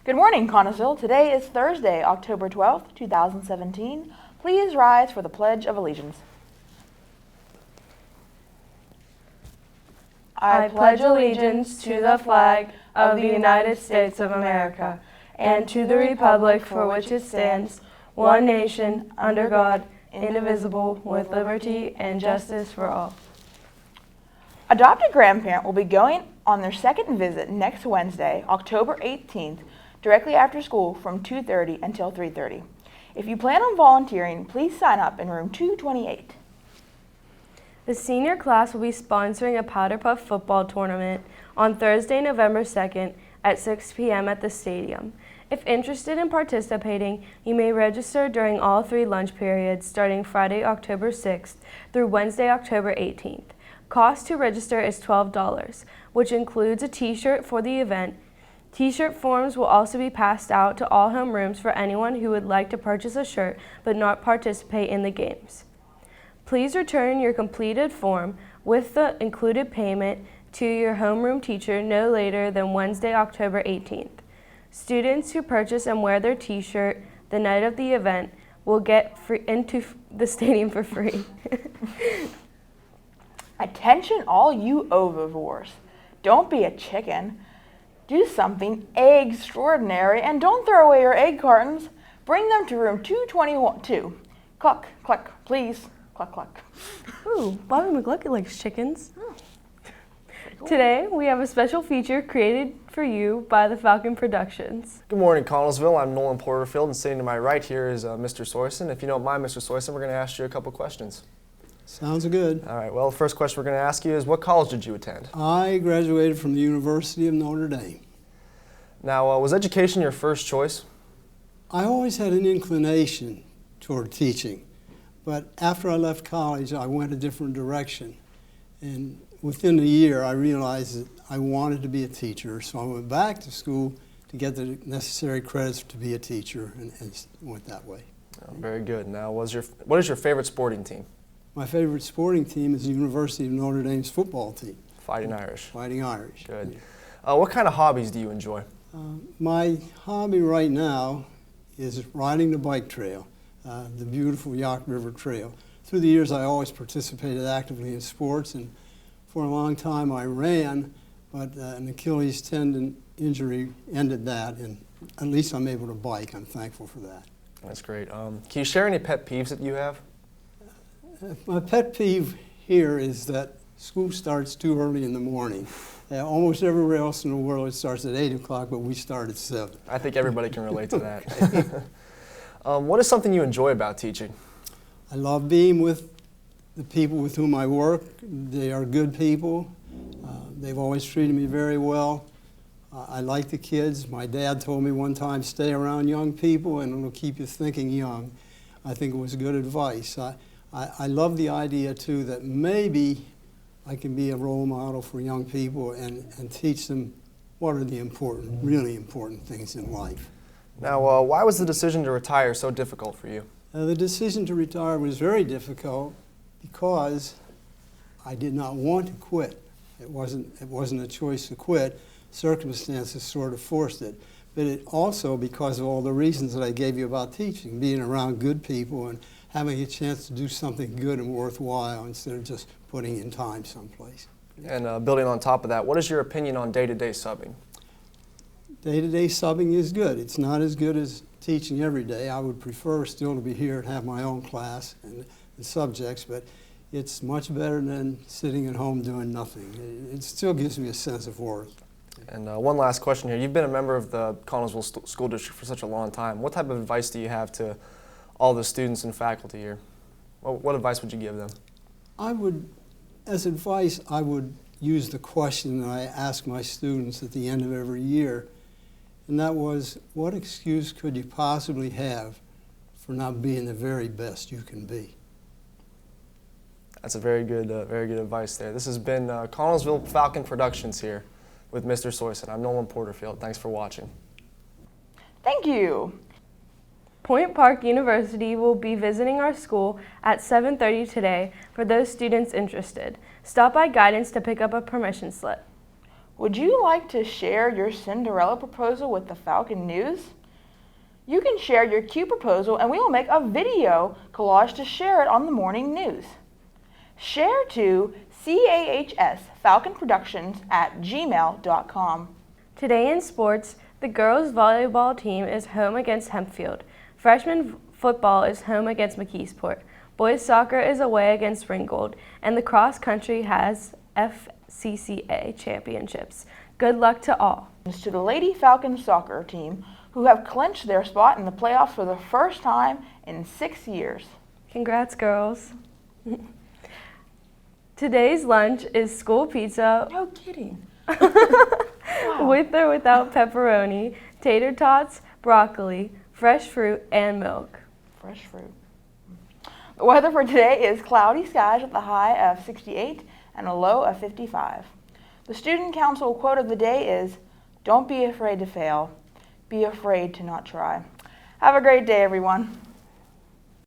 Good morning, Connellsville. Today is Thursday, October 12th, 2017. Please rise for the Pledge of Allegiance. I pledge allegiance to the flag of the United States of America and to the republic for which it stands, one nation, under God, indivisible, with liberty and justice for all. Adopted grandparent will be going on their second visit next Wednesday, October 18th, directly after school from 2:30 until 3:30. If you plan on volunteering, please sign up in room 228. The senior class will be sponsoring a Powder Puff football tournament on Thursday, November 2nd at 6 p.m. at the stadium. If interested in participating, you may register during all 3 lunch periods starting Friday, October 6th through Wednesday, October 18th. Cost to register is $12, which includes a t-shirt for the event. T-shirt forms will also be passed out to all homerooms for anyone who would like to purchase a shirt but not participate in the games. Please return your completed form with the included payment to your homeroom teacher no later than Wednesday, October 18th. Students who purchase and wear their t-shirt the night of the event will get into the stadium for free. Attention all you ovivores. Don't be a chicken. Do something extraordinary and don't throw away your egg cartons. Bring them to room 222. Cluck, cluck, please. Cluck, cluck. Ooh, Bobby McGluckett likes chickens. Oh, cool. Today, we have a special feature created for you by the Falcon Productions. Good morning, Connellsville. I'm Nolan Porterfield, and sitting to my right here is Mr. Soyson. If you don't mind, Mr. Soyson, we're going to ask you a couple questions. Sounds good. All right, well, the first question we're going to ask you is, what college did you attend? I graduated from the University of Notre Dame. Now, was education your first choice? I always had an inclination toward teaching, but after I left college, I went a different direction. And within a year, I realized that I wanted to be a teacher, so I went back to school to get the necessary credits to be a teacher, and went that way. Oh, very good. Now, what is your favorite sporting team? My favorite sporting team is the University of Notre Dame's football team. Fighting Irish. Fighting Irish. Good. What kind of hobbies do you enjoy? My hobby right now is riding the bike trail, the beautiful Yacht River Trail. Through the years, I always participated actively in sports, and for a long time I ran, but an Achilles tendon injury ended that, and at least I'm able to bike. I'm thankful for that. That's great. Can you share any pet peeves that you have? My pet peeve here is that school starts too early in the morning. Almost everywhere else in the world it starts at 8 o'clock, but we start at 7. I think everybody can relate to that. What is something you enjoy about teaching? I love being with the people with whom I work. They are good people. They've always treated me very well. I like the kids. My dad told me one time, stay around young people and it'll keep you thinking young. I think it was good advice. I love the idea, too, that maybe I can be a role model for young people and teach them what are the important, really important things in life. Now, why was the decision to retire so difficult for you? The decision to retire was very difficult because I did not want to quit. It wasn't a choice to quit. Circumstances sort of forced it. But it also because of all the reasons that I gave you about teaching, being around good people and having a chance to do something good and worthwhile instead of just putting in time someplace. And building on top of that, what is your opinion on day-to-day subbing? Day-to-day subbing is good. It's not as good as teaching every day. I would prefer still to be here and have my own class and subjects, but it's much better than sitting at home doing nothing. It still gives me a sense of worth. And one last question here. You've been a member of the Connellsville School District for such a long time. What type of advice do you have to all the students and faculty here? What advice would you give them? As advice, I would use the question that I ask my students at the end of every year, and that was, what excuse could you possibly have for not being the very best you can be? That's a very good advice there. This has been Connellsville Falcon Productions here with Mr. Soyson. I'm Nolan Porterfield. Thanks for watching. Thank you. Point Park University will be visiting our school at 7:30 today for those students interested. Stop by guidance to pick up a permission slip. Would you like to share your Cinderella proposal with the Falcon News? You can share your cute proposal and we will make a video collage to share it on the morning news. Share to CAHS Falcon Productions at gmail.com. Today in sports, the girls' volleyball team is home against Hempfield. Freshman football is home against McKeesport. Boys soccer is away against Ringgold. And the cross country has FCCA championships. Good luck to all. To the Lady Falcon soccer team, who have clinched their spot in the playoffs for the first time in 6 years. Congrats, girls. Today's lunch is school pizza. No kidding. With or without pepperoni, tater tots, broccoli, fresh fruit, and milk. Fresh fruit. The weather for today is cloudy skies with a high of 68 and a low of 55. The student council quote of the day is, "Don't be afraid to fail. Be afraid to not try." Have a great day, everyone.